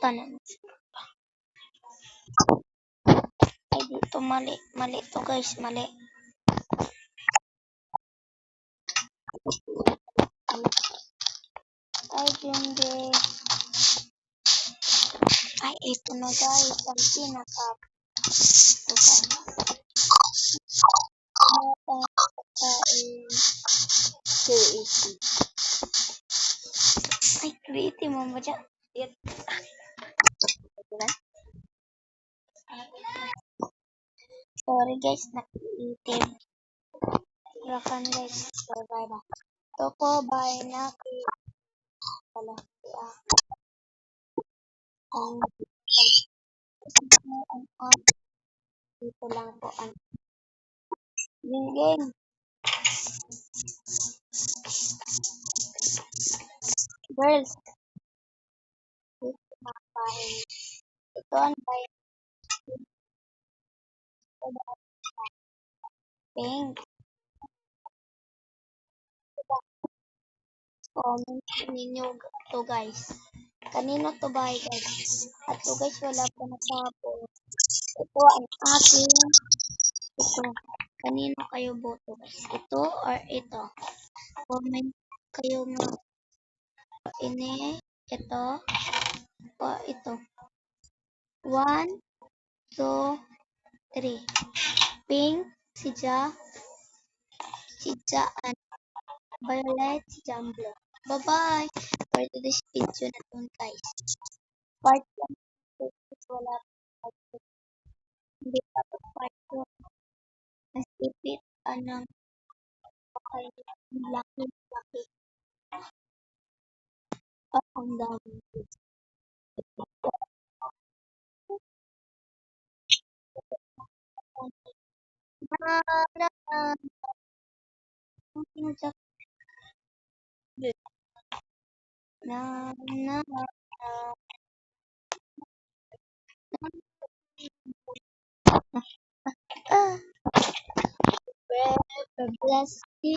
Tanan. Ay, dito mali. Mali to guys, mali. Ay, hindi. Ay, ito na guys. Ang pinaka. Ito guys. Creative. Ay, creative mo ba dyan? Sorry guys, na-creative. Rakan guys, bye ba? Toko, bye na. Pala. Dito lang po ang game. Girls, ito ang pink. Comment ninyo to guys. Kanino to ba guys? At to guys, wala pa nasabot. Ito ang akin. Ito. Kanino kayo boto guys? Ito or ito? Comment kayo nga. Ini, ito, o ito. 1, 2, 3. Pink, si Jaan, Violet, si Jamblo. Bye-bye for today's video na dun guys. Part 1, wala pa. Hindi pa pa part 2. Nasipit, anang laki. Ang dami. Bless me,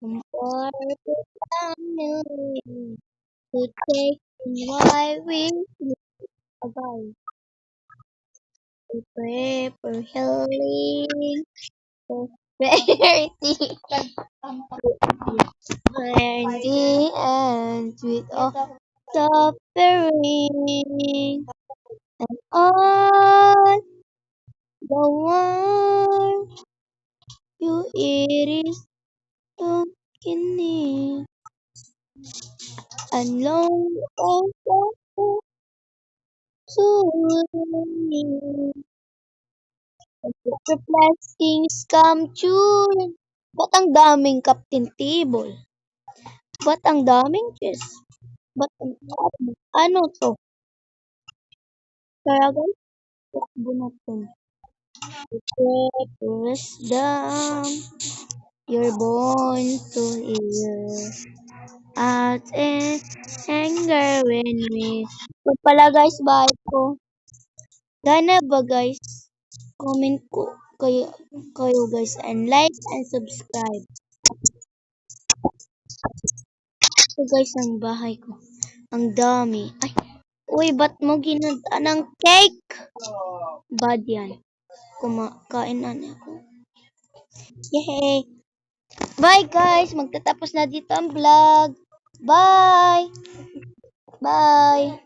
for the family to take why we abide. We pray for healing, prosperity, and the end with all suffering and all the one you it is to kidding and long also to me. The blessings come true. Ba't ang daming Captain Table? Ba't ang daming chess? Ba't ang daming? Ano to? Kaya guys, takbo na to. Wisdom, you're born to hear. Out in anger when we... So pala guys, bye ko. Gana ba guys? Comment ko kayo guys and like and subscribe. So guys, ang bahay ko. Ang dami. Ay, uy, ba't mo ginadaan ng cake? Bad yan. Kumakain na ako. Yay! Bye guys! Magtatapos na dito ang vlog. Bye! Bye!